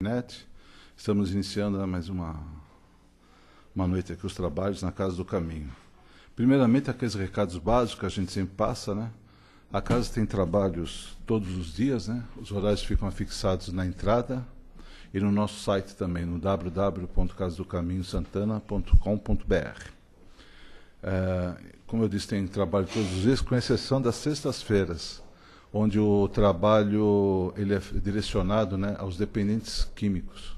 Net. Estamos iniciando mais uma noite aqui, os trabalhos na Casa do Caminho. Primeiramente, aqueles recados básicos que a gente sempre passa, né? A casa tem trabalhos todos os dias, né? Os horários ficam fixados na entrada e no nosso site também, no www.casadocaminhosantana.com.br. Como eu disse, tem trabalho todos os dias, com exceção das sextas-feiras, onde o trabalho ele é direcionado, né, aos dependentes químicos,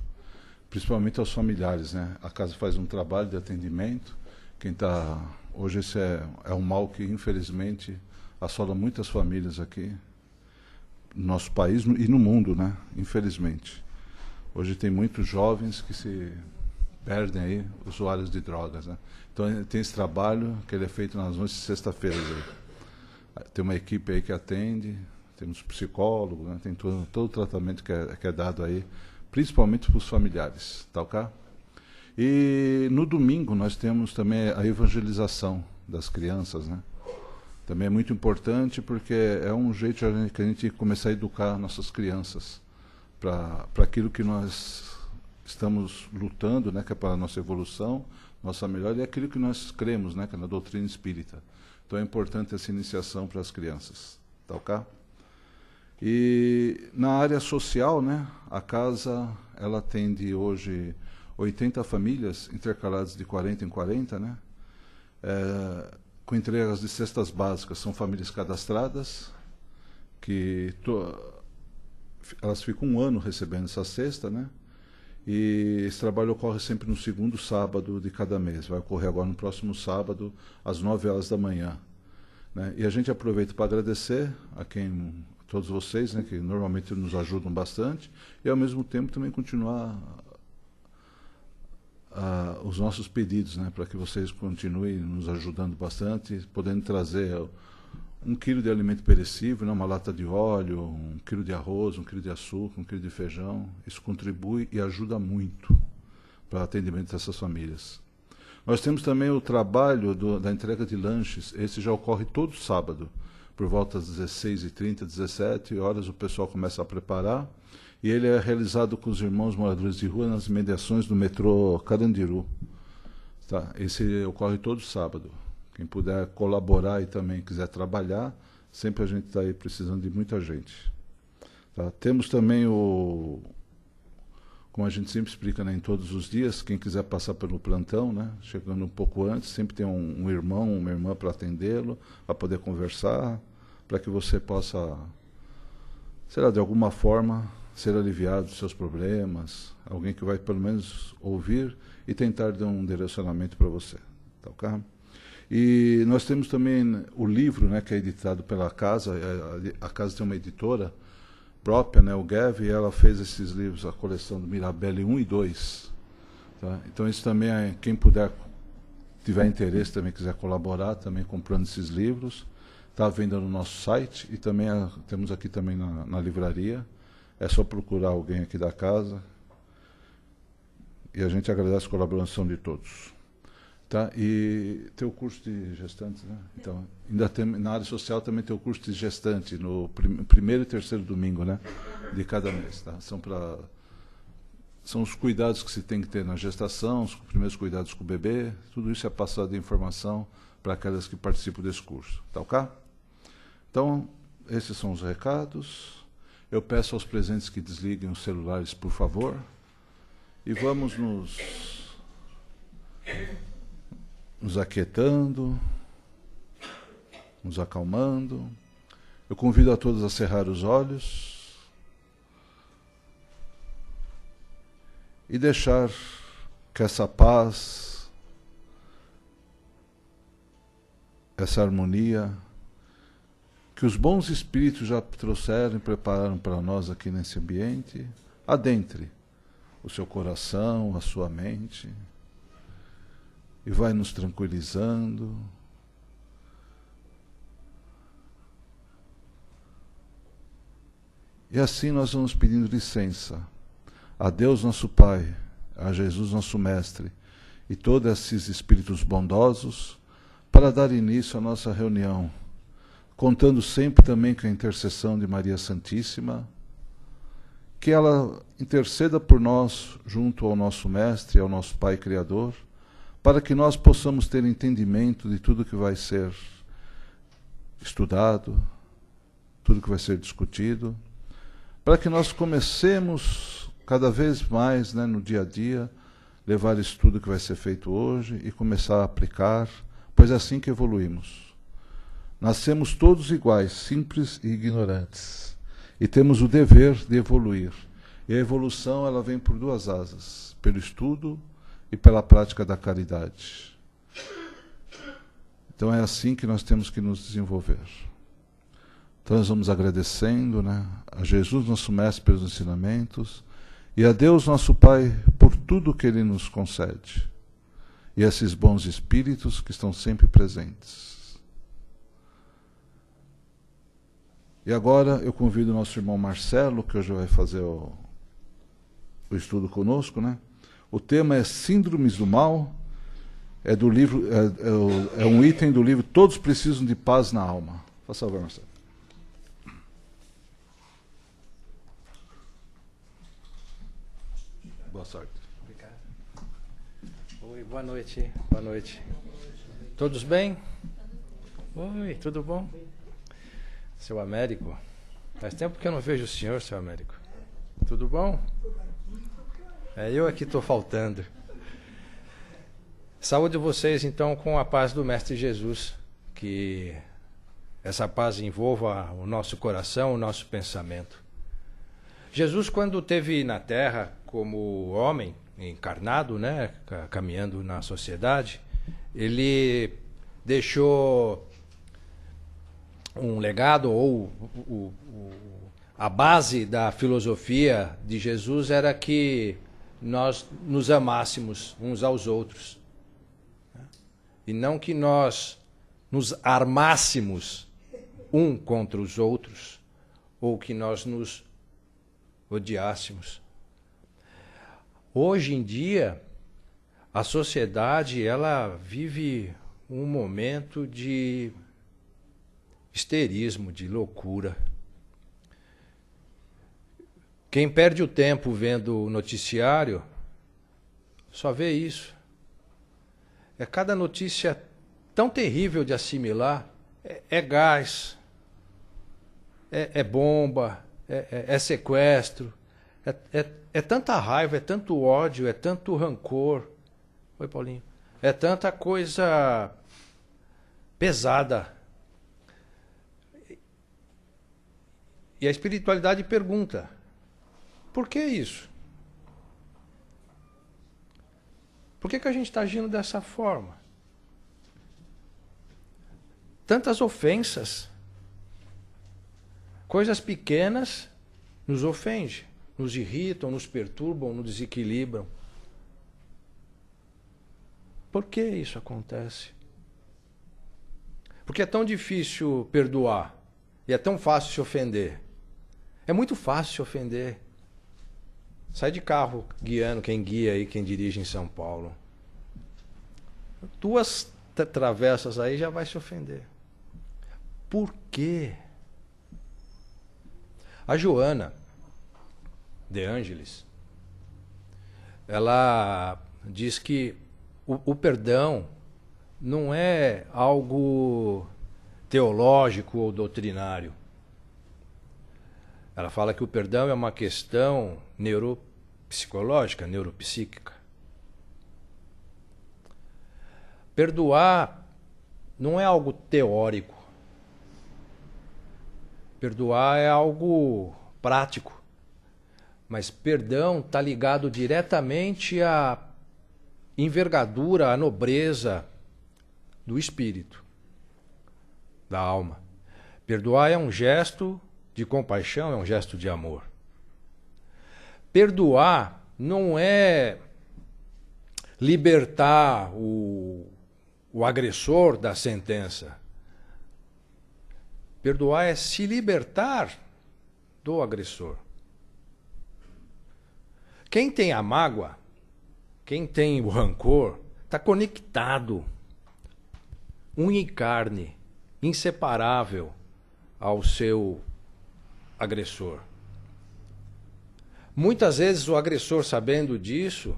principalmente aos familiares, né? A casa faz um trabalho de atendimento. Hoje esse é um mal que, infelizmente, assola muitas famílias aqui no nosso país e no mundo, né? Infelizmente. Hoje tem muitos jovens que se perdem aí, usuários de drogas, né? Então tem esse trabalho que ele é feito nas noites de sexta-feira. Tem uma equipe aí que atende, temos psicólogo, né? Tem todo o tratamento que é dado aí, principalmente para os familiares, tá ok? E no domingo nós temos também a evangelização das crianças, né? Também é muito importante porque é um jeito que a gente começar a educar nossas crianças para aquilo que nós estamos lutando, né? Que é para a nossa evolução, nossa melhora, e aquilo que nós cremos, né? Que é na doutrina espírita. Então é importante essa iniciação para as crianças, tá ok? E na área social, né, a casa ela atende hoje 80 famílias intercaladas de 40 em 40, né, com entregas de cestas básicas. São famílias cadastradas, que elas ficam um ano recebendo essa cesta, né, e esse trabalho ocorre sempre no segundo sábado de cada mês. Vai ocorrer agora no próximo sábado, às 9 horas da manhã. Né? E a gente aproveita para agradecer a todos vocês, né, que normalmente nos ajudam bastante, e ao mesmo tempo também continuar os nossos pedidos, né, para que vocês continuem nos ajudando bastante, podendo trazer 1 quilo de alimento perecível, né, uma lata de óleo, 1 quilo de arroz, 1 quilo de açúcar, 1 quilo de feijão. Isso contribui e ajuda muito para o atendimento dessas famílias. Nós temos também o trabalho da entrega de lanches. Esse já ocorre todo sábado, por volta das 16h30, 17 horas, o pessoal começa a preparar, e ele é realizado com os irmãos moradores de rua nas imediações do metrô Carandiru. Tá? Esse ocorre todo sábado. Quem puder colaborar e também quiser trabalhar, sempre a gente está aí precisando de muita gente. Tá? Temos também como a gente sempre explica, né, em todos os dias, quem quiser passar pelo plantão, né, chegando um pouco antes, sempre tem um irmão, uma irmã para atendê-lo, para poder conversar, para que você possa, sei lá, de alguma forma, ser aliviado dos seus problemas, alguém que vai pelo menos ouvir e tentar dar um direcionamento para você. Tá, ok? E nós temos também o livro, né, que é editado pela casa. A casa tem uma editora própria, né, o GEV, e ela fez esses livros, a coleção do Mirabelli 1 e 2. Tá? Então isso também, quem puder, tiver interesse, também quiser colaborar, também comprando esses livros, está à venda no nosso site, e também temos aqui também na livraria. É só procurar alguém aqui da casa, e a gente agradece a colaboração de todos. Tá? E tem o curso de gestantes, né? Então, ainda tem, na área social também tem o curso de gestante, no primeiro e terceiro domingo, né, de cada mês. Tá? São os cuidados que se tem que ter na gestação, os primeiros cuidados com o bebê, tudo isso é passado de informação para aquelas que participam desse curso. Tá, ok? Então, esses são os recados. Eu peço aos presentes que desliguem os celulares, por favor, e vamos nos aquietando, nos acalmando. Eu convido a todos a cerrar os olhos e deixar que essa paz, essa harmonia, que os bons espíritos já trouxeram e prepararam para nós aqui nesse ambiente, adentre o seu coração, a sua mente, e vai nos tranquilizando. E assim nós vamos pedindo licença a Deus nosso Pai, a Jesus nosso Mestre, e todos esses espíritos bondosos, para dar início à nossa reunião, contando sempre também com a intercessão de Maria Santíssima, que ela interceda por nós junto ao nosso Mestre, ao nosso Pai Criador, para que nós possamos ter entendimento de tudo que vai ser estudado, tudo que vai ser discutido, para que nós comecemos cada vez mais, né, no dia a dia, levar isso tudo que vai ser feito hoje e começar a aplicar, pois é assim que evoluímos. Nascemos todos iguais, simples e ignorantes, e temos o dever de evoluir. E a evolução, ela vem por duas asas, pelo estudo e pela prática da caridade. Então é assim que nós temos que nos desenvolver. Então nós vamos agradecendo, né, a Jesus, nosso Mestre, pelos ensinamentos, e a Deus, nosso Pai, por tudo que Ele nos concede. E esses bons espíritos que estão sempre presentes. E agora eu convido o nosso irmão Marcelo, que hoje vai fazer o estudo conosco, né? O tema é Síndromes do Mal, é do livro, é um item do livro Todos Precisam de Paz na Alma. Faça favor, Marcelo. Boa sorte. Obrigado. Oi, boa noite. Boa noite. Todos bem? Oi, tudo bom? Seu Américo. Faz tempo que eu não vejo o senhor, seu Américo. Tudo bom? É, eu aqui estou faltando. Saúde vocês, então, com a paz do Mestre Jesus. Que essa paz envolva o nosso coração, o nosso pensamento. Jesus, quando esteve na Terra como homem, encarnado, né, caminhando na sociedade, ele deixou um legado, ou a base da filosofia de Jesus era que nós nos amássemos uns aos outros. E não que nós nos armássemos um contra os outros, ou que nós nos odiássemos. Hoje em dia, a sociedade, ela vive um momento de histerismo, de loucura. Quem perde o tempo vendo o noticiário só vê isso. É cada notícia tão terrível de assimilar. É gás, é bomba, é sequestro, é tanta raiva, é tanto ódio, é tanto rancor. Oi, Paulinho. É tanta coisa pesada. E a espiritualidade pergunta: por que isso? Por que a gente está agindo dessa forma? Tantas ofensas. Coisas pequenas nos ofendem, nos irritam, nos perturbam, nos desequilibram. Por que isso acontece? Porque é tão difícil perdoar e é tão fácil se ofender. É muito fácil se ofender. Sai de carro guiando, quem guia aí, quem dirige em São Paulo. Duas travessas aí já vai se ofender. Por quê? A Joana de Ângeles, ela diz que o perdão não é algo teológico ou doutrinário. Ela fala que o perdão é uma questão neuropsicológica, neuropsíquica. Perdoar não é algo teórico. Perdoar é algo prático. Mas perdão está ligado diretamente à envergadura, à nobreza do espírito, da alma. Perdoar é um gesto de compaixão, é um gesto de amor. Perdoar não é libertar o agressor da sentença. Perdoar é se libertar do agressor. Quem tem a mágoa, quem tem o rancor, está conectado, unha e carne, inseparável ao seu agressor. Muitas vezes o agressor, sabendo disso,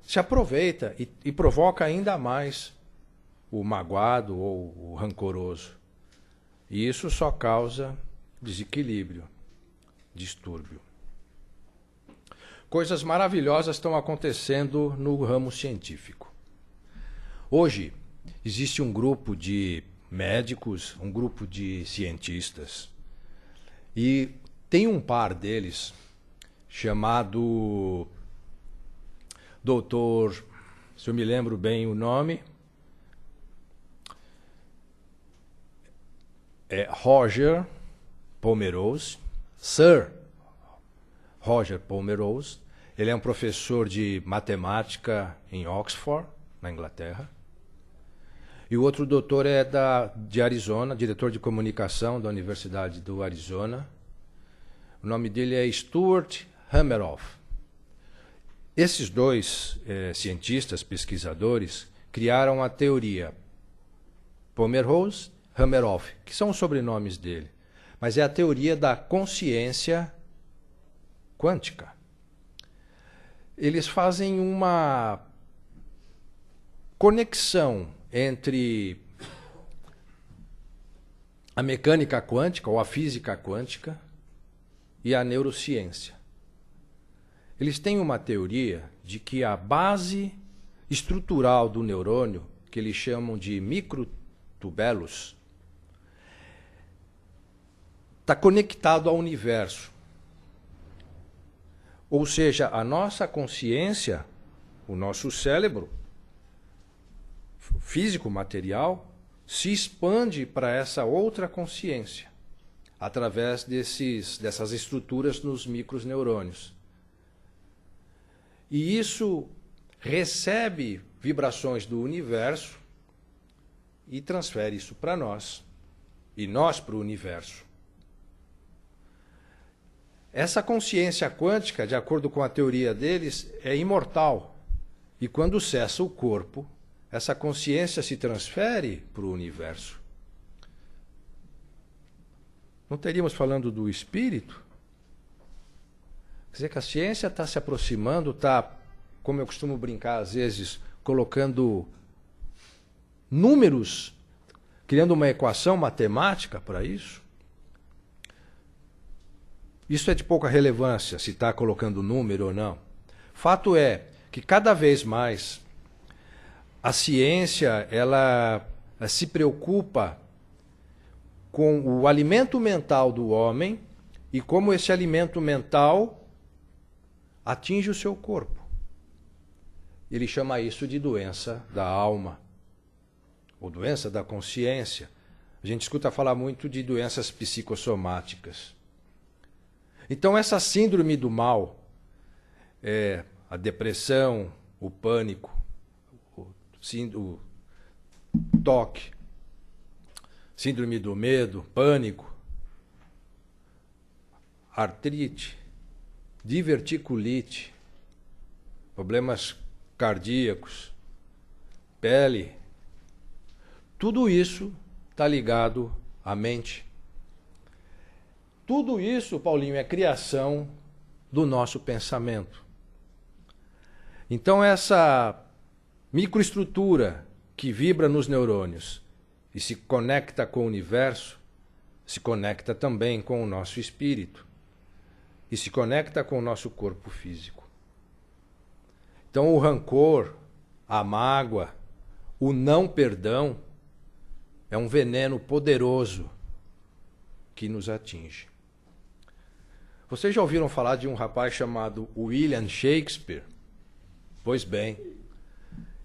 se aproveita e provoca ainda mais o magoado ou o rancoroso. E isso só causa desequilíbrio, distúrbio. Coisas maravilhosas estão acontecendo no ramo científico. Hoje, existe um grupo de médicos, um grupo de cientistas, e tem um par deles chamado doutor, se eu me lembro bem o nome, é Roger Pomerose, Sir Roger Pomerose. Ele é um professor de matemática em Oxford, na Inglaterra. E o outro doutor é de Arizona, diretor de comunicação da Universidade do Arizona. O nome dele é Stuart Hameroff. Esses dois cientistas, pesquisadores, criaram a teoria Pomerose-Hameroff, que são os sobrenomes dele. Mas é a teoria da consciência quântica. Eles fazem uma conexão entre a mecânica quântica ou a física quântica e a neurociência. Eles têm uma teoria de que a base estrutural do neurônio, que eles chamam de microtubelos, está conectado ao universo. Ou seja, a nossa consciência, o nosso cérebro físico, material, se expande para essa outra consciência, através dessas estruturas nos microneurônios. E isso recebe vibrações do universo e transfere isso para nós, e nós para o universo. Essa consciência quântica, de acordo com a teoria deles, é imortal. E quando cessa o corpo, essa consciência se transfere para o universo. Não teríamos falando do espírito? Quer dizer que a ciência está se aproximando, está, como eu costumo brincar às vezes, colocando números, criando uma equação matemática para isso. Isso é de pouca relevância, se está colocando número ou não. Fato é que cada vez mais a ciência ela se preocupa com o alimento mental do homem e como esse alimento mental atinge o seu corpo. Ele chama isso de doença da alma, ou doença da consciência. A gente escuta falar muito de doenças psicossomáticas. Então, essa síndrome do mal, a depressão, o pânico, o TOC, síndrome do medo, pânico, artrite, diverticulite, problemas cardíacos, pele, tudo isso está ligado à mente. Tudo isso, Paulinho, é criação do nosso pensamento. Então, essa microestrutura que vibra nos neurônios e se conecta com o universo, se conecta também com o nosso espírito e se conecta com o nosso corpo físico. Então, o rancor, a mágoa, o não perdão é um veneno poderoso que nos atinge. Vocês já ouviram falar de um rapaz chamado William Shakespeare? Pois bem,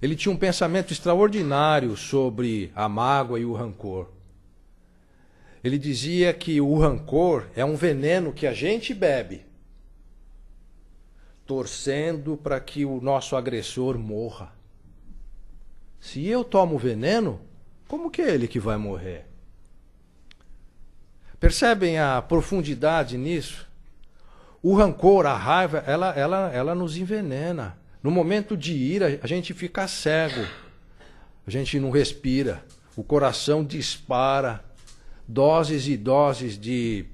ele tinha um pensamento extraordinário sobre a mágoa e o rancor. Ele dizia que o rancor é um veneno que a gente bebe, torcendo para que o nosso agressor morra. Se eu tomo veneno, como que é ele que vai morrer? Percebem a profundidade nisso? O rancor, a raiva, ela nos envenena. No momento de ira, a gente fica cego. A gente não respira. O coração dispara. Doses e doses de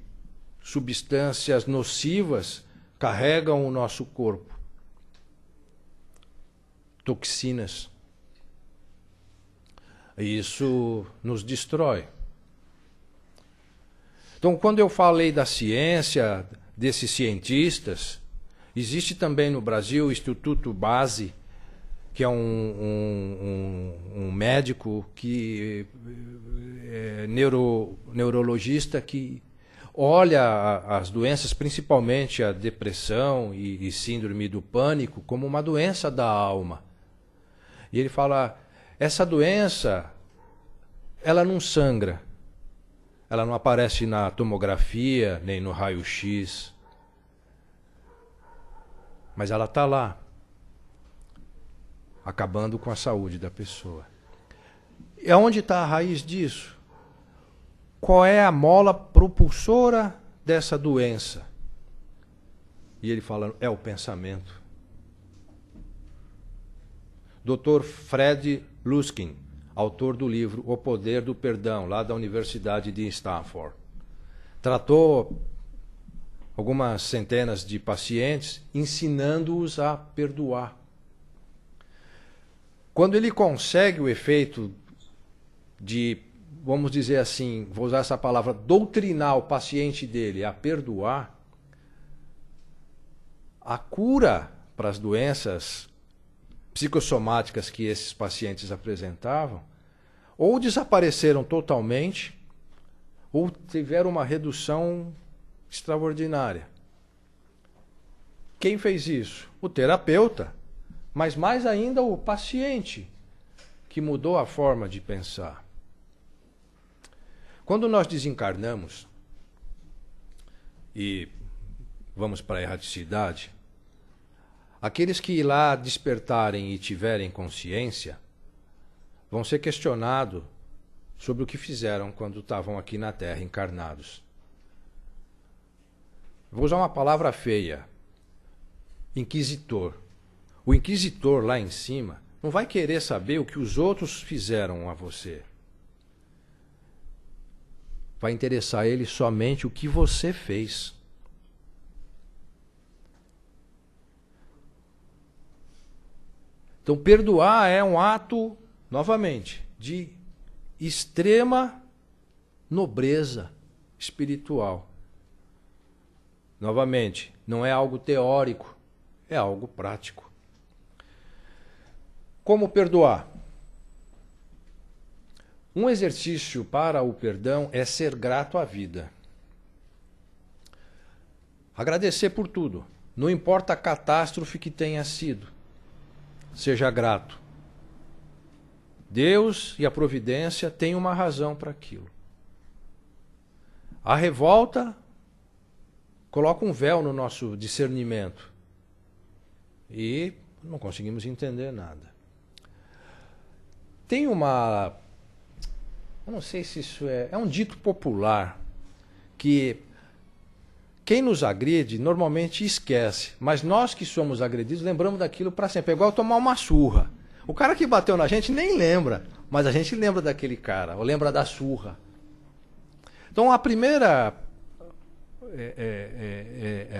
substâncias nocivas carregam o nosso corpo. Toxinas. E isso nos destrói. Então, quando eu falei da ciência, desses cientistas, existe também no Brasil o Instituto Base, que é um médico que é neurologista que olha as doenças, principalmente a depressão e síndrome do pânico, como uma doença da alma. E ele fala, essa doença, ela não sangra, ela não aparece na tomografia, nem no raio-x, mas ela está lá, acabando com a saúde da pessoa. E aonde está a raiz disso? Qual é a mola propulsora dessa doença? E ele fala, é o pensamento. Dr. Fred Luskin, autor do livro O Poder do Perdão, lá da Universidade de Stanford, tratou algumas centenas de pacientes, ensinando-os a perdoar. Quando ele consegue o efeito de, vamos dizer assim, vou usar essa palavra, doutrinar o paciente dele a perdoar, a cura para as doenças psicossomáticas que esses pacientes apresentavam, ou desapareceram totalmente, ou tiveram uma redução extraordinária. Quem fez isso? O terapeuta, mas mais ainda o paciente, que mudou a forma de pensar. Quando nós desencarnamos e vamos para a erraticidade, aqueles que lá despertarem e tiverem consciência vão ser questionados sobre o que fizeram quando estavam aqui na Terra encarnados. Vou usar uma palavra feia. Inquisitor. O inquisitor lá em cima não vai querer saber o que os outros fizeram a você. Vai interessar ele somente o que você fez. Então, perdoar é um ato, novamente, de extrema nobreza espiritual. Novamente, não é algo teórico, é algo prático. Como perdoar? Um exercício para o perdão é ser grato à vida. Agradecer por tudo, não importa a catástrofe que tenha sido. Seja grato. Deus e a providência têm uma razão para aquilo. A revolta coloca um véu no nosso discernimento e não conseguimos entender nada. Tem uma... eu não sei se isso é um dito popular que quem nos agride normalmente esquece, mas nós que somos agredidos lembramos daquilo para sempre. É igual tomar uma surra. O cara que bateu na gente nem lembra, mas a gente lembra daquele cara, ou lembra da surra. Então a primeira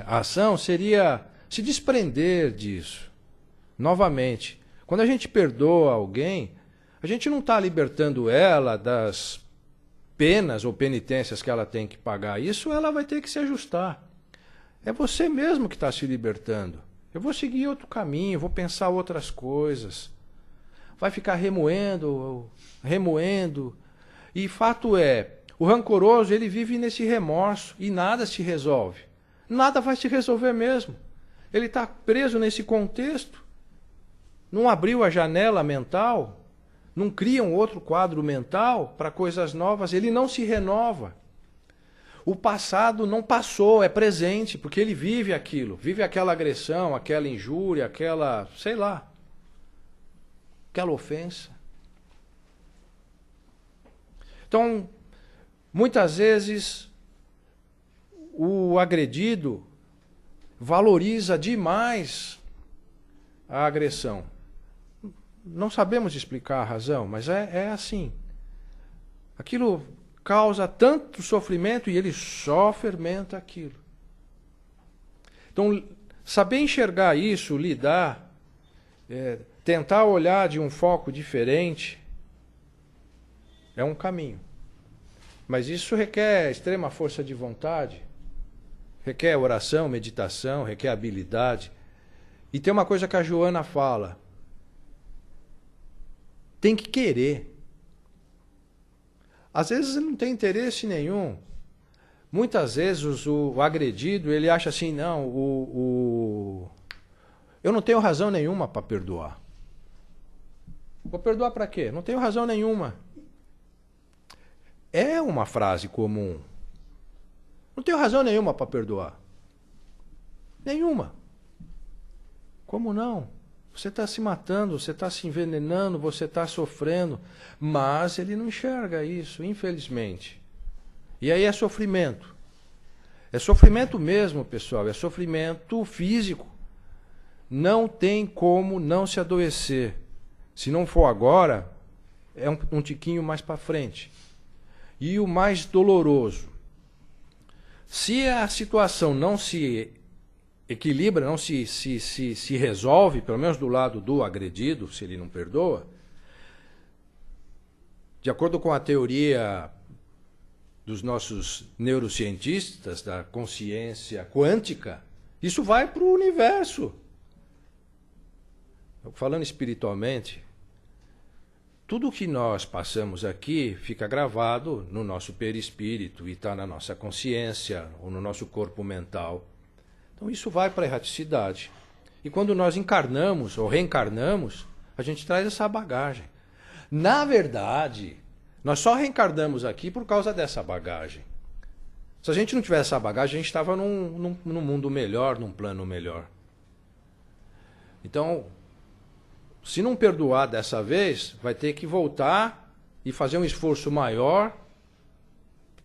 ação seria se desprender disso. Novamente, quando a gente perdoa alguém, a gente não está libertando ela das penas ou penitências que ela tem que pagar. Isso ela vai ter que se ajustar. É você mesmo que está se libertando. Eu vou seguir outro caminho, vou pensar outras coisas. Vai ficar remoendo. E fato é, o rancoroso ele vive nesse remorso e nada se resolve. Nada vai se resolver mesmo. Ele está preso nesse contexto. Não abriu a janela mental. Não cria um outro quadro mental para coisas novas, ele não se renova. O passado não passou, é presente, porque ele vive aquilo, vive aquela agressão, aquela injúria, aquela, sei lá, aquela ofensa. Então, muitas vezes, o agredido valoriza demais a agressão. Não sabemos explicar a razão, mas é assim. Aquilo causa tanto sofrimento e ele só fermenta aquilo. Então, saber enxergar isso, lidar, tentar olhar de um foco diferente, é um caminho. Mas isso requer extrema força de vontade, requer oração, meditação, requer habilidade. E tem uma coisa que a Joana fala: tem que querer. Às vezes não tem interesse nenhum. Muitas vezes o agredido, ele acha assim, não, eu não tenho razão nenhuma para perdoar. Vou perdoar para quê? Não tenho razão nenhuma. É uma frase comum. Não tenho razão nenhuma para perdoar. Nenhuma. Como não? Você está se matando, você está se envenenando, você está sofrendo. Mas ele não enxerga isso, infelizmente. E aí é sofrimento. É sofrimento mesmo, pessoal. É sofrimento físico. Não tem como não se adoecer. Se não for agora, é um tiquinho mais para frente. E o mais doloroso: se a situação não se equilibra, não se resolve, pelo menos do lado do agredido, se ele não perdoa, de acordo com a teoria dos nossos neurocientistas, da consciência quântica, isso vai para o universo. Falando espiritualmente, tudo que nós passamos aqui fica gravado no nosso perispírito e está na nossa consciência ou no nosso corpo mental. Então isso vai para a erraticidade. E quando nós encarnamos ou reencarnamos, a gente traz essa bagagem. Na verdade, nós só reencarnamos aqui por causa dessa bagagem. Se a gente não tivesse essa bagagem, a gente estava num mundo melhor, num plano melhor. Então, se não perdoar dessa vez, vai ter que voltar e fazer um esforço maior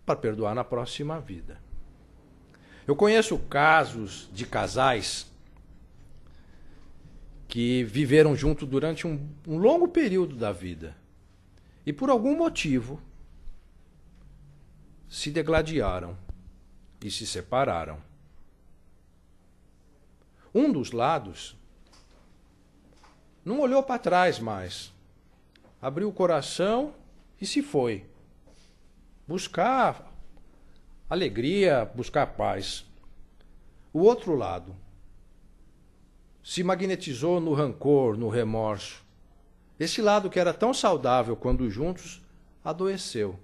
para perdoar na próxima vida. Eu conheço casos de casais que viveram junto durante um longo período da vida e por algum motivo se degladiaram e se separaram. Um dos lados não olhou para trás mais, abriu o coração e se foi buscar alegria, buscar paz. O outro lado se magnetizou no rancor, no remorso. Esse lado que era tão saudável quando juntos, adoeceu.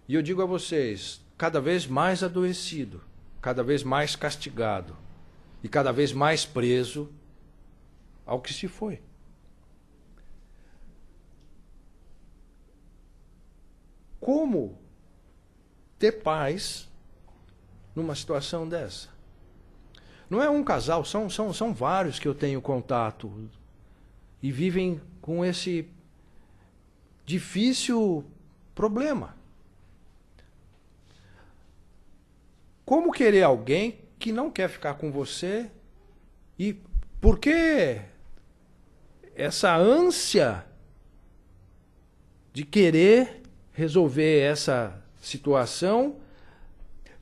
E eu digo a vocês, cada vez mais adoecido, cada vez mais castigado e cada vez mais preso ao que se foi. Como ter paz numa situação dessa? Não é um casal, são vários que eu tenho contato e vivem com esse difícil problema. Como querer alguém que não quer ficar com você e por que essa ânsia de querer resolver essa situação,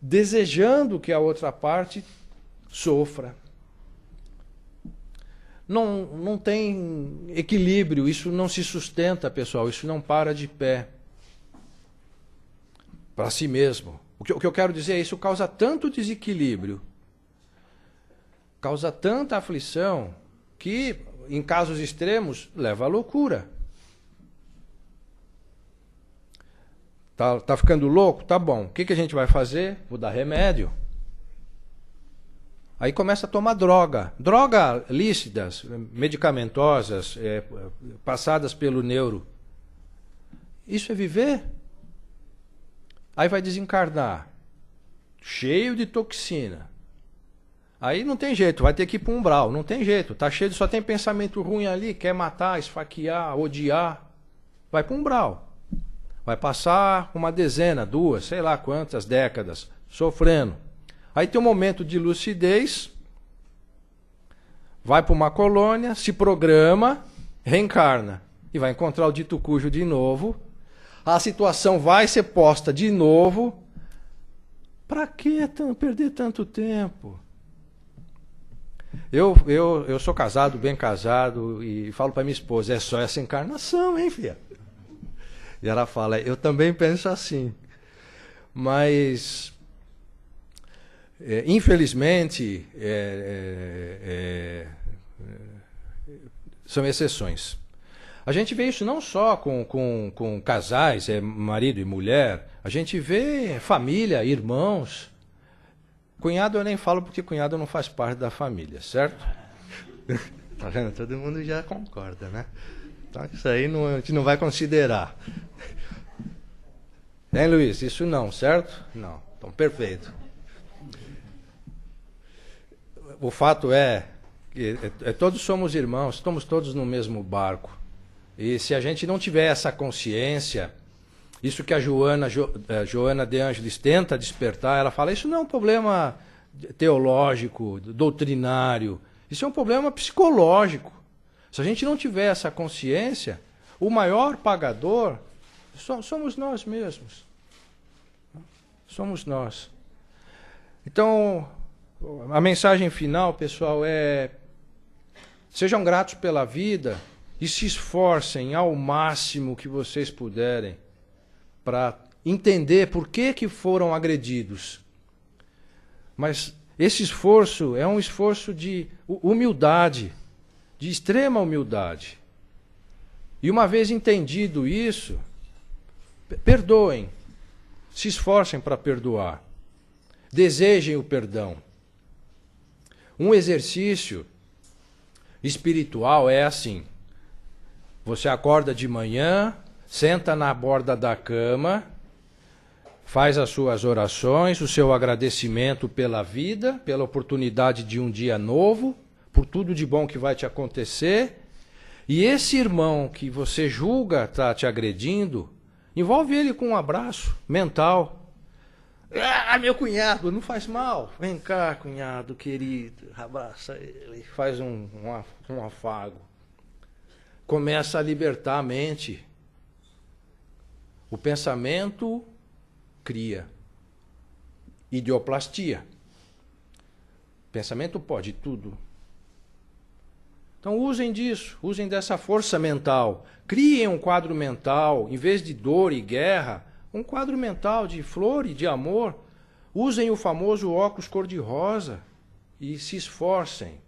desejando que a outra parte sofra? Não tem equilíbrio, isso não se sustenta, pessoal, isso não para de pé para si mesmo. O que eu quero dizer é isso causa tanto desequilíbrio, causa tanta aflição, que em casos extremos leva à loucura. Tá ficando louco? Tá bom. O que a gente vai fazer? Vou dar remédio. Aí começa a tomar droga. Droga lícitas, medicamentosas, passadas pelo neuro. Isso é viver? Aí vai desencarnar, cheio de toxina. Aí não tem jeito, vai ter que ir para um umbral. Não tem jeito, tá cheio, só tem pensamento ruim ali, quer matar, esfaquear, odiar. Vai para um umbral. Vai passar uma dezena, duas, sei lá quantas décadas, sofrendo. Aí tem um momento de lucidez, vai para uma colônia, se programa, reencarna. E vai encontrar o dito cujo de novo. A situação vai ser posta de novo. Para que perder tanto tempo? Eu sou casado, bem casado, e falo para minha esposa, é só essa encarnação, hein, filha? E ela fala, eu também penso assim. Mas, infelizmente, são exceções. A gente vê isso não só com casais, marido e mulher, a gente vê família, irmãos. Cunhado eu nem falo porque cunhado não faz parte da família, certo? Tá vendo? Todo mundo já concorda, né? Então isso aí a gente não vai considerar. Hein, Luiz? Isso não, certo? Não. Então, perfeito. O fato é que todos somos irmãos, estamos todos no mesmo barco. E se a gente não tiver essa consciência, isso que a Joana de Ângeles tenta despertar, ela fala, isso não é um problema teológico, doutrinário, isso é um problema psicológico. Se a gente não tiver essa consciência, o maior pagador somos nós mesmos. Somos nós. Então, a mensagem final, pessoal, é: sejam gratos pela vida e se esforcem ao máximo que vocês puderem para entender por que foram agredidos. Mas esse esforço é um esforço de humildade, de extrema humildade. E uma vez entendido isso, perdoem, se esforcem para perdoar, desejem o perdão. Um exercício espiritual é assim: você acorda de manhã, senta na borda da cama, faz as suas orações, o seu agradecimento pela vida, pela oportunidade de um dia novo, por tudo de bom que vai te acontecer. E esse irmão que você julga está te agredindo, envolve ele com um abraço mental. Ah, meu cunhado, não faz mal. Vem cá, cunhado querido, abraça ele, faz um afago. Começa a libertar a mente. O pensamento cria idioplastia. Pensamento pode tudo. Então usem disso, usem dessa força mental. Criem um quadro mental, em vez de dor e guerra, um quadro mental de flor e de amor. Usem o famoso óculos cor-de-rosa e se esforcem.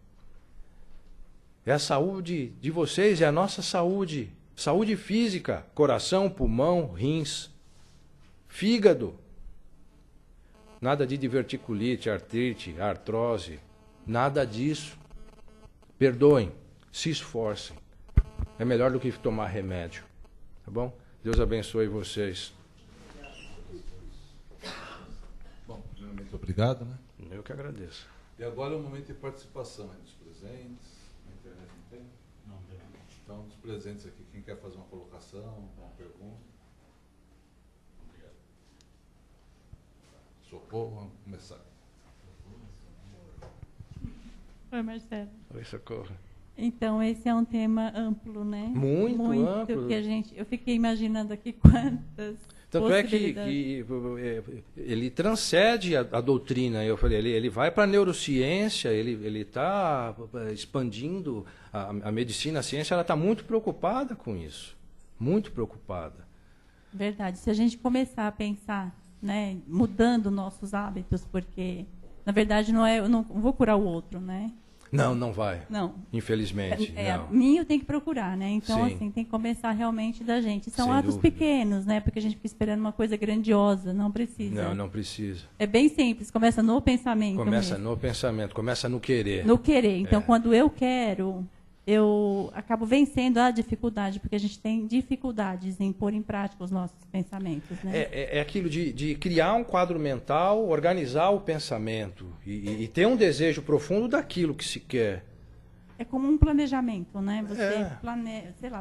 É a saúde de vocês, é a nossa saúde. Saúde física, coração, pulmão, rins, fígado. Nada de diverticulite, artrite, artrose, nada disso. Perdoem, se esforcem. É melhor do que tomar remédio. Tá bom? Deus abençoe vocês. Bom, primeiramente, obrigado, né? Eu que agradeço. E agora é o momento de participação dos presentes. Na internet não tem? Não tem. Então, dos presentes aqui, quem quer fazer uma colocação, uma pergunta? Obrigado. Socorro, vamos começar. Oi, Marcelo. Oi, Socorro. Então, esse é um tema amplo, né? Muito amplo. Que eu fiquei imaginando aqui quantas Tanto é que ele transcende a doutrina. Eu falei, ele vai para a neurociência, ele está expandindo a medicina, a ciência, ela está muito preocupada com isso. Muito preocupada. Verdade. Se a gente começar a pensar, né, mudando nossos hábitos, porque, na verdade, eu não vou curar o outro, né? Não, não vai. Não. Infelizmente. A mim eu tenho que procurar, né? Então, Sim. assim, tem que começar realmente da gente. São Sem atos dúvida. pequenos, né? Porque a gente fica esperando uma coisa grandiosa. Não precisa. Não, não precisa. É bem simples. Começa no pensamento. Começa mesmo. no pensamento, começa no querer. No querer. Então, quando eu quero, eu acabo vencendo a dificuldade, porque a gente tem dificuldades em pôr em prática os nossos pensamentos, né? É aquilo de criar um quadro mental, organizar o pensamento e ter um desejo profundo daquilo que se quer. É como um planejamento, né? Você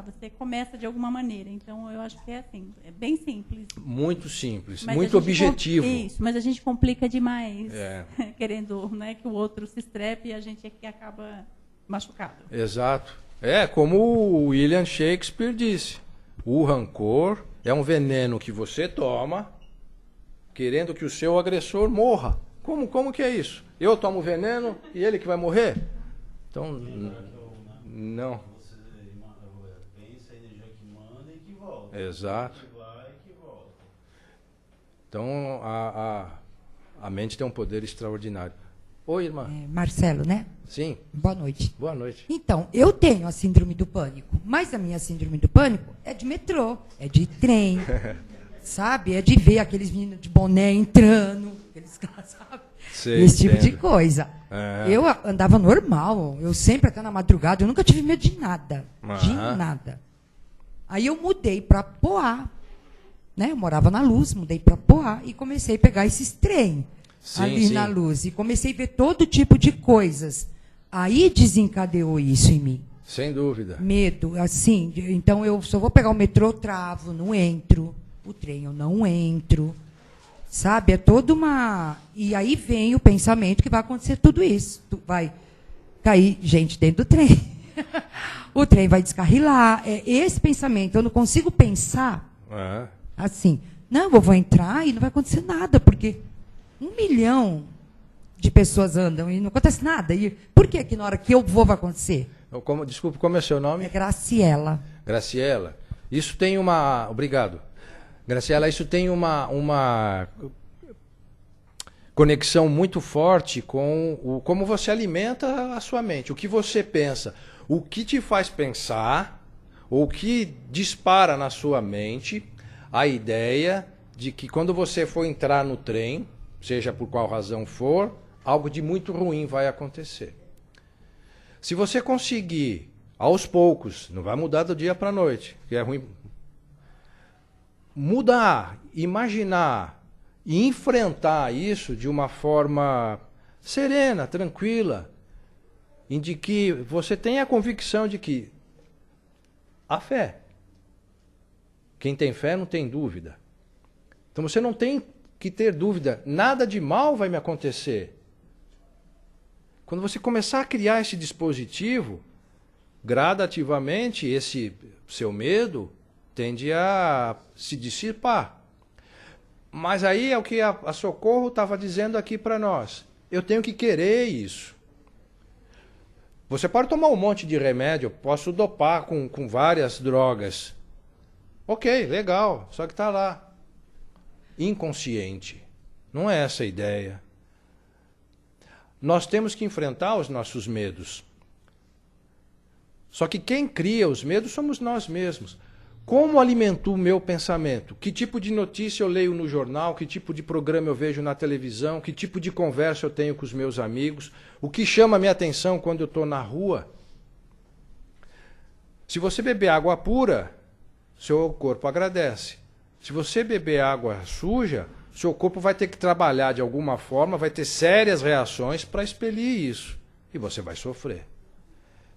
você começa de alguma maneira. Então, eu acho que é assim, é bem simples. Muito simples, Mas muito objetivo. Isso, mas a gente complica demais, É. querendo, né, que o outro se estrepe e a gente aqui acaba machucado. Exato. É como o William Shakespeare disse: o rancor é um veneno que você toma querendo que o seu agressor morra. Como que é isso? Eu tomo veneno e ele que vai morrer? Então, não. Você pensa a energia que manda e que volta. Exato. Que vai e que volta. Então, a mente tem um poder extraordinário. Oi, irmã. Marcelo, né? Sim. Boa noite. Boa noite. Então, eu tenho a síndrome do pânico, mas a minha síndrome do pânico é de metrô, é de trem, sabe? É de ver aqueles meninos de boné entrando, aqueles caras, sabe? Sei, Esse tipo de entendo. coisa. Eu andava normal, eu sempre até na madrugada, eu nunca tive medo de nada. De nada. Aí eu mudei para Poá, né? Eu morava na Luz, mudei para Poá e comecei a pegar esses trem ali na Luz. E comecei a ver todo tipo de coisas. Aí desencadeou isso em mim. Sem dúvida. Medo, assim. Então eu só vou pegar o metrô, eu travo, não entro. O trem eu não entro. Sabe? É toda uma... E aí vem o pensamento que vai acontecer tudo isso. Vai cair gente dentro do trem. O trem vai descarrilar. É esse pensamento. Eu não consigo pensar assim. Não, eu vou entrar e não vai acontecer nada, porque 1 milhão de pessoas andam e não acontece nada. E por que na hora que eu vou vai acontecer? Desculpe, como é seu nome? É Graciela. Graciela. Isso tem uma... Obrigado. Graciela, isso tem uma conexão muito forte com como você alimenta a sua mente, o que você pensa, o que te faz pensar, ou o que dispara na sua mente a ideia de que quando você for entrar no trem, seja por qual razão for, algo de muito ruim vai acontecer. Se você conseguir, aos poucos, não vai mudar do dia para a noite, que é ruim, mudar, imaginar e enfrentar isso de uma forma serena, tranquila, em de que você tenha a convicção de que a fé. Quem tem fé não tem dúvida. Então você não tem que ter dúvida, nada de mal vai me acontecer. Quando você começar a criar esse dispositivo, gradativamente esse seu medo tende a se dissipar. Mas aí é o que a Socorro estava dizendo aqui para nós. Eu tenho que querer isso. Você pode tomar um monte de remédio, posso dopar com várias drogas. Ok, legal, só que está lá. Inconsciente. Não é essa a ideia. Nós temos que enfrentar os nossos medos. Só que quem cria os medos somos nós mesmos. Como alimento o meu pensamento? Que tipo de notícia eu leio no jornal? Que tipo de programa eu vejo na televisão? Que tipo de conversa eu tenho com os meus amigos? O que chama a minha atenção quando eu estou na rua? Se você beber água pura, seu corpo agradece. Se você beber água suja, seu corpo vai ter que trabalhar de alguma forma, vai ter sérias reações para expelir isso. E você vai sofrer.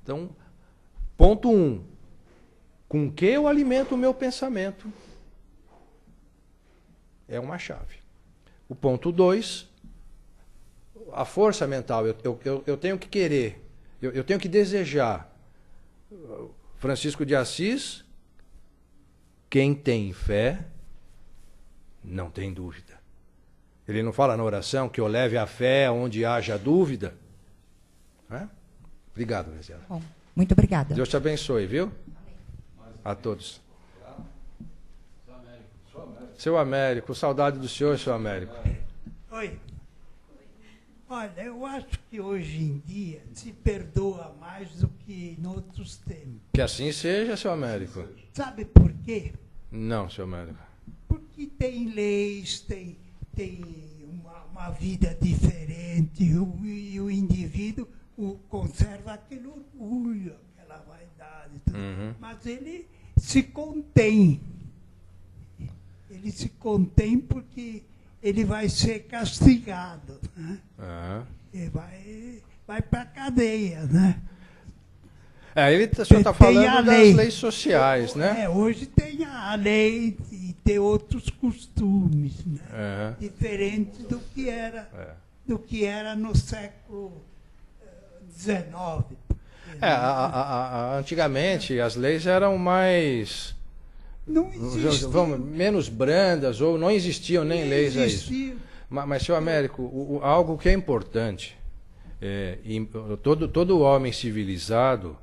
Então, ponto 1. Com que eu alimento o meu pensamento? É uma chave. O ponto 2, a força mental. Eu tenho que querer, eu tenho que desejar. Francisco de Assis, quem tem fé, não tem dúvida. Ele não fala na oração que eu leve a fé onde haja dúvida? Obrigado, Graziela. Bom, muito obrigada. Deus te abençoe, viu? A todos. Seu Américo, saudade do senhor, seu Américo. Oi. Olha, eu acho que hoje em dia se perdoa mais do que em outros tempos. Que assim seja, seu Américo. Sabe por quê? Não, seu Américo. Porque tem leis, tem uma vida diferente, e o indivíduo conserva aquele orgulho, aquela vaidade. Tudo. Mas ele se contém. Ele se contém porque ele vai ser castigado. Né? Ele vai para a cadeia. Né? O senhor está falando das leis sociais, né? Hoje tem a lei e tem outros costumes, né? Diferentes do que era no século XIX. Antigamente as leis eram mais Não existia. Vamos, menos brandas, ou não existiam nem leis a isso. existia. Mas, senhor Américo, algo que é importante, todo homem civilizado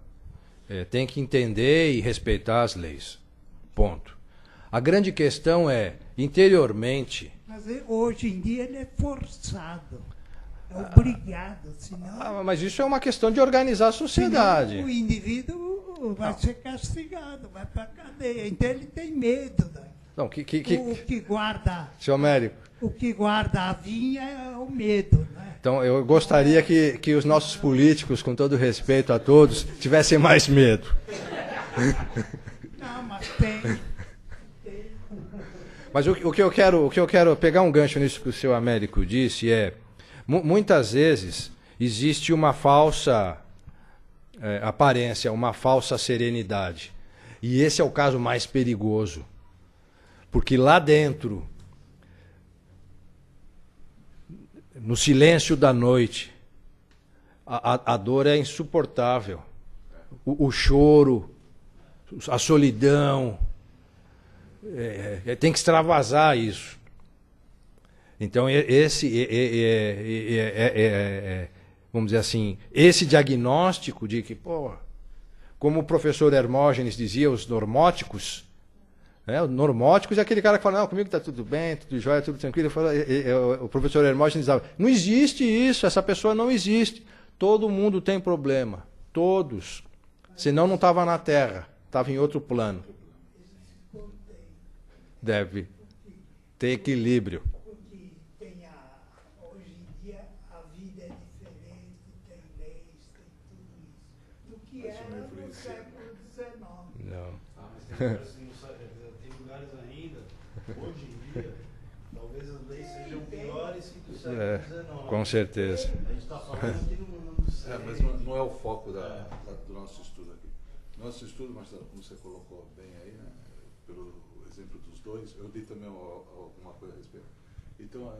tem que entender e respeitar as leis. Ponto. A grande questão é, interiormente... Mas hoje em dia ele é forçado. É obrigado, senão... mas isso é uma questão de organizar a sociedade. senão o indivíduo vai ser castigado, vai para a cadeia. Então ele tem medo. Né? Não, O que guarda... Senhor Américo, O que guarda a vinha é o medo, né? então eu gostaria que os nossos políticos, com todo respeito a todos, tivessem mais medo. Não, mas tem. Mas o que eu quero pegar um gancho nisso que o senhor Américo disse é, muitas vezes existe uma falsa aparência, uma falsa serenidade. E esse é o caso mais perigoso. Porque lá dentro, no silêncio da noite, a dor é insuportável. O choro, a solidão, tem que extravasar isso. Então, vamos dizer assim, esse diagnóstico de que, como o professor Hermógenes dizia, os normóticos, o normóticos é aquele cara que fala, não, comigo está tudo bem, tudo jóia, tudo tranquilo. O professor Hermógenes dizia, não existe isso, essa pessoa não existe. Todo mundo tem problema, todos. Senão não estava na Terra, estava em outro plano. Deve ter equilíbrio. Porque hoje em dia a vida é diferente, tem leis, tem tudo isso. Do que era no século XIX. Não. Mas tem lugares ainda, hoje em dia, talvez as leis sejam piores que do século XIX. Com certeza. A gente está falando aqui no século. Mas não é o foco do nosso estudo aqui. Nosso estudo, Marcelo, como você colocou bem aí, né, pelo exemplo dos dois, eu li também alguma coisa a respeito. Então,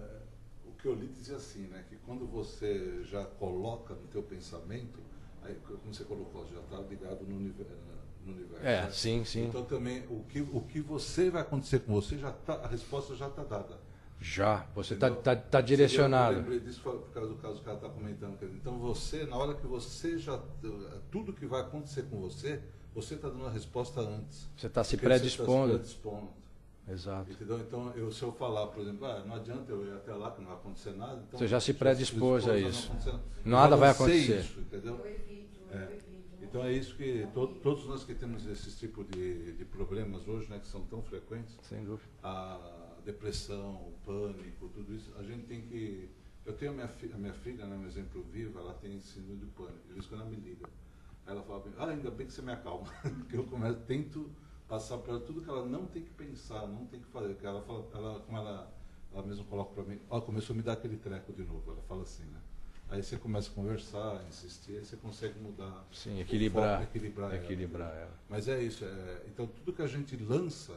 o que eu li dizia assim, né, que quando você já coloca no teu pensamento, aí, como você colocou, já está ligado no universo. Né? Sim. Então também o que você vai acontecer com você a resposta já está dada. Já, você está direcionado. Eu lembrei disso por causa do caso que ela está comentando. Então você, na hora que você tudo que vai acontecer com você está dando a resposta antes. Você está se Porque predispondo. Você está se predispondo. Exato. Entendeu? Então, se eu falar, por exemplo, não adianta eu ir até lá que não vai acontecer nada. Então, Você já se predispôs a isso. Não Nada vai avancei acontecer. Isso, entendeu? Então é isso que todos nós que temos esse tipo de problemas hoje, né, que são tão frequentes, Sem dúvida. a depressão, o pânico, tudo isso, a gente tem que... Eu tenho a minha filha, né, um exemplo vivo, ela tem síndrome de pânico. De vez em quando ela me liga. Aí ela fala, ainda bem que você me acalma. Porque eu tento passar para ela tudo que ela não tem que pensar, não tem que fazer. Porque ela fala, como ela mesma coloca para mim, começou a me dar aquele treco de novo. Ela fala assim, né? Aí você começa a conversar, insistir, aí você consegue mudar. Sim, equilibrar ela. ela. Mas é isso. Então, tudo que a gente lança,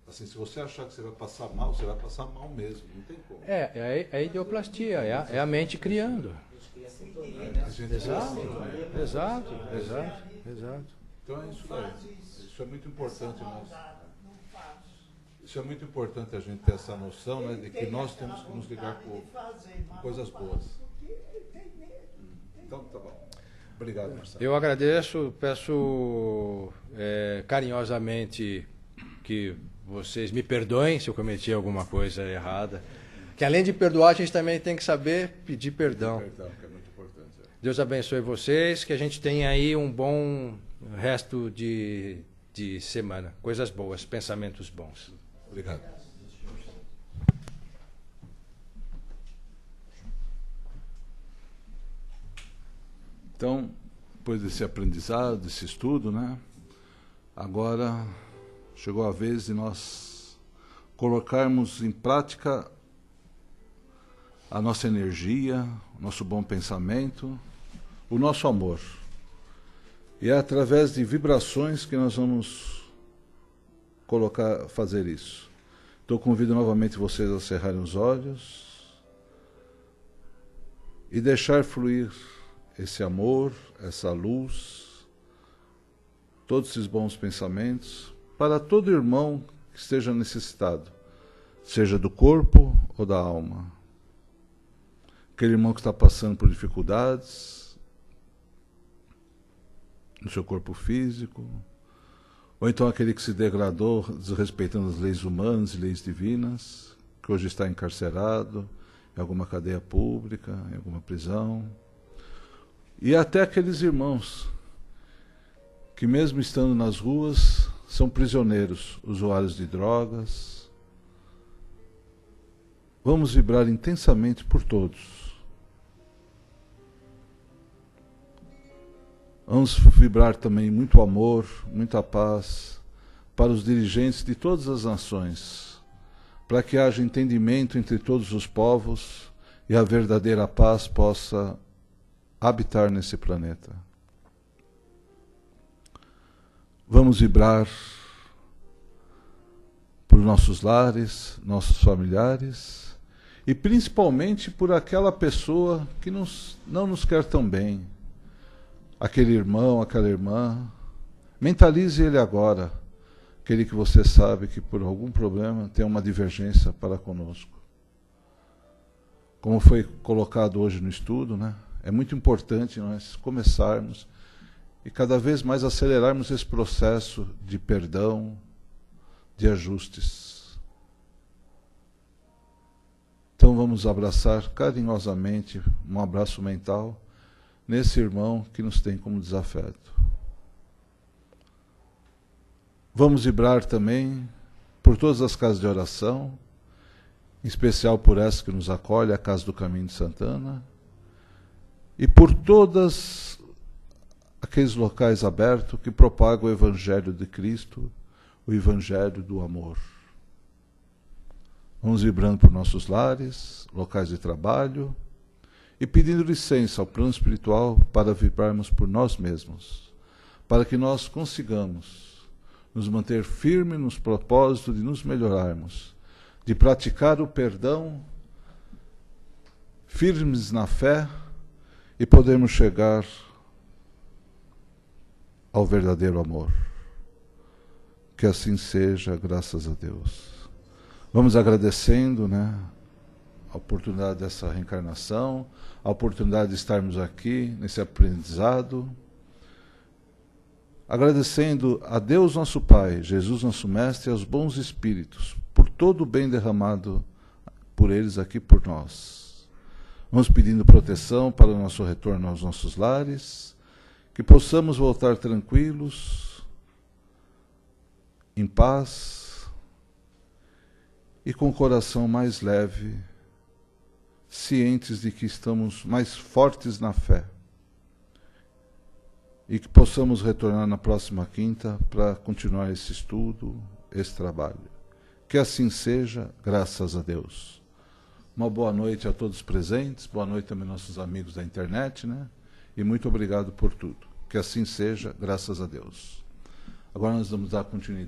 assim, se você achar que você vai passar mal, você vai passar mal mesmo. Não tem como. É a idioplastia, é a mente criando. Exato. Então é isso daí. Isso é muito importante. Isso é muito importante a gente ter essa noção, né, de que nós temos que nos ligar com coisas boas. Então, tá bom. Obrigado, Marcelo. Eu agradeço, peço carinhosamente que vocês me perdoem se eu cometi alguma coisa errada. Que além de perdoar, a gente também tem que saber pedir perdão. Perdão, que é muito importante. Deus abençoe vocês, que a gente tenha aí um bom resto de semana. Coisas boas, pensamentos bons. Obrigado. Então, depois desse aprendizado, desse estudo, né? Agora chegou a vez de nós colocarmos em prática a nossa energia, o nosso bom pensamento, o nosso amor. E é através de vibrações que nós vamos fazer isso. Então convido novamente vocês a cerrarem os olhos e deixar fluir esse amor, essa luz, todos esses bons pensamentos para todo irmão que esteja necessitado, seja do corpo ou da alma. Aquele irmão que está passando por dificuldades no seu corpo físico, ou então aquele que se degradou desrespeitando as leis humanas e leis divinas, que hoje está encarcerado em alguma cadeia pública, em alguma prisão. E até aqueles irmãos que, mesmo estando nas ruas, são prisioneiros, usuários de drogas. Vamos vibrar intensamente por todos. Vamos vibrar também muito amor, muita paz para os dirigentes de todas as nações, para que haja entendimento entre todos os povos e a verdadeira paz possa habitar nesse planeta. Vamos vibrar por nossos lares, nossos familiares e principalmente por aquela pessoa que não nos quer tão bem. Aquele irmão, aquela irmã, mentalize ele agora, aquele que você sabe que por algum problema tem uma divergência para conosco. Como foi colocado hoje no estudo, né? É muito importante nós começarmos e cada vez mais acelerarmos esse processo de perdão, de ajustes. Então vamos abraçar carinhosamente, um abraço mental, nesse irmão que nos tem como desafeto. Vamos vibrar também por todas as casas de oração, em especial por essa que nos acolhe, a Casa do Caminho de Santana, e por todos aqueles locais abertos que propagam o Evangelho de Cristo, o Evangelho do amor. Vamos vibrando por nossos lares, locais de trabalho, e pedindo licença ao plano espiritual para vibrarmos por nós mesmos, para que nós consigamos nos manter firmes nos propósitos de nos melhorarmos, de praticar o perdão, firmes na fé e podermos chegar ao verdadeiro amor. Que assim seja, graças a Deus. Vamos agradecendo, né, a oportunidade dessa reencarnação, a oportunidade de estarmos aqui nesse aprendizado, agradecendo a Deus nosso Pai, Jesus nosso Mestre e aos bons espíritos, por todo o bem derramado por eles aqui por nós. Vamos pedindo proteção para o nosso retorno aos nossos lares, que possamos voltar tranquilos, em paz e com o coração mais leve, cientes de que estamos mais fortes na fé e que possamos retornar na próxima quinta para continuar esse estudo, esse trabalho. Que assim seja, graças a Deus. Uma boa noite a todos presentes, boa noite também aos nossos amigos da internet, né? E muito obrigado por tudo. Que assim seja, graças a Deus. Agora nós vamos dar continuidade.